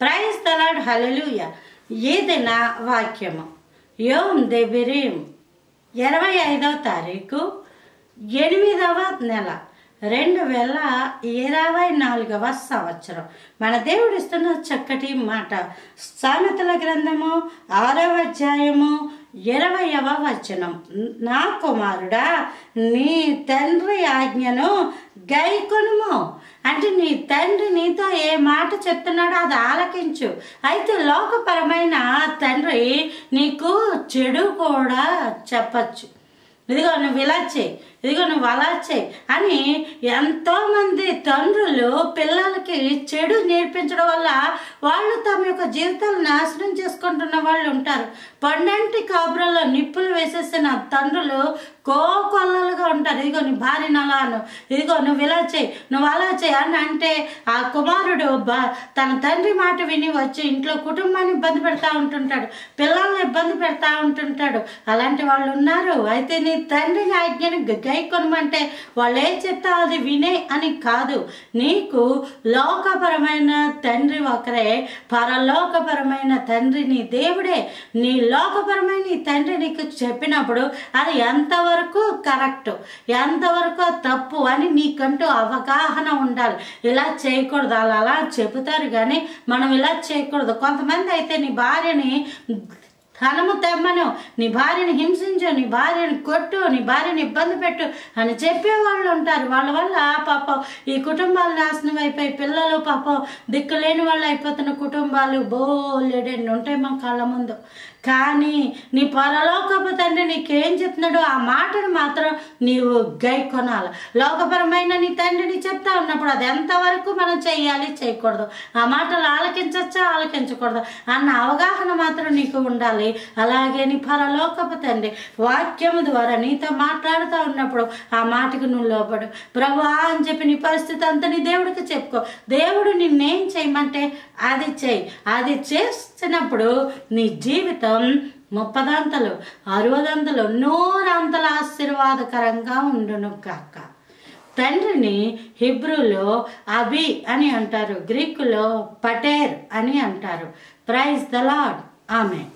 Praise the lord, హల్లెలూయా. ఏదైనా వాక్యము యోమ్ దెబిరీం 25వ తారీఖు 8వ నెల 2024వ సంవత్సరం. మన దేవుడు ఇస్తున్న చక్కటి మాట సామెతల గ్రంథము 6వ అధ్యాయము 20వ వచనం. నా కుమారుడా, నీ తండ్రి ఆజ్ఞను గైకొనుము. అంటే నీ తండ్రి నీతో ఏ మాట చెప్తున్నాడో అది ఆలకించు. అయితే లోకపరమైన తండ్రి నీకు చెడు కూడా చెప్పచ్చు. ఇదిగో నువ్వు ఇలా చేయి, ఇదిగో నువ్వు అలా చేయి అని ఎంతోమంది తండ్రులు పిల్లలకి చెడు నేర్పించడం వల్ల వాళ్ళు తమ యొక్క జీవితాలు నాశనం చేసుకుంటున్న వాళ్ళు ఉంటారు. పండంటి కాపురంలో నిప్పులు వేసేసిన తండ్రులు కోకొల్లలుగా ఉంటారు. ఇదిగో నీ భార్యను అలా అను, ఇదిగో నువ్వు ఇలా చేయి, నువ్వు అలా చేయి అని అంటే ఆ కుమారుడు తన తండ్రి మాట విని వచ్చి ఇంట్లో కుటుంబాన్ని ఇబ్బంది పెడతా ఉంటుంటాడు, పిల్లల్ని ఇబ్బంది పెడతా ఉంటుంటాడు. అలాంటి వాళ్ళు ఉన్నారు. అయితే నీ తండ్రిని ఆజ్ఞను గైకొనమంటే వాళ్ళు ఏం చెప్తా అది వినే అని కాదు. నీకు లోకపరమైన తండ్రి ఒకరే, పరలోకపరమైన తండ్రి నీ దేవుడే. నీ లోకపరమైన నీ తండ్రి నీకు చెప్పినప్పుడు అది ఎంతవరకు కరెక్ట్, ఎంతవరకు తప్పు అని నీకంటూ అవగాహన ఉండాలి. ఇలా చేయకూడదు, అలా చెబుతారు కానీ మనం ఇలా చేయకూడదు. కొంతమంది అయితే నీ భార్యని ధనము తెమ్మను, నీ భార్యని హింసించు, నీ భార్యని కొట్టు, నీ భార్యని ఇబ్బంది పెట్టు అని చెప్పేవాళ్ళు ఉంటారు. వాళ్ళ వల్ల పాపం ఈ కుటుంబాలు నాశనం అయిపోయి పిల్లలు పాపం దిక్కులేని వాళ్ళు అయిపోతున్న కుటుంబాలు బోలెడెన్ని ఉంటాయి మా కళ్ళ ముందు. కానీ నీ పరలోకపు తండ్రి నీకేం చెప్తున్నాడో ఆ మాటను మాత్రం నీవు గైకొనాలి. లోకపరమైన నీ తండ్రిని చెప్తా ఉన్నప్పుడు అది ఎంతవరకు మనం చెయ్యాలి, చేయకూడదు, ఆ మాటలు ఆలకించచ్చా ఆలకించకూడదు అన్న అవగాహన మాత్రం నీకు ఉండాలి. అలాగే నీ పరలోకపు తండ్రి వాక్యము ద్వారా నీతో మాట్లాడుతూ ఉన్నప్పుడు ఆ మాటకు నువ్వు లోబడు. ప్రభువా అని చెప్పి నీ పరిస్థితి అంతా నీ దేవుడికి చెప్పుకో. దేవుడు నిన్నేం చేయమంటే అది చెయ్యి. అది చేసినప్పుడు నీ జీవితం 30 60 100 ఆశీర్వాదకరంగా ఉండును కాక. తండ్రిని హిబ్రూలో అబి అని అంటారు, గ్రీకులో పటేర్ అని అంటారు. Praise the Lord. ఆమెన్.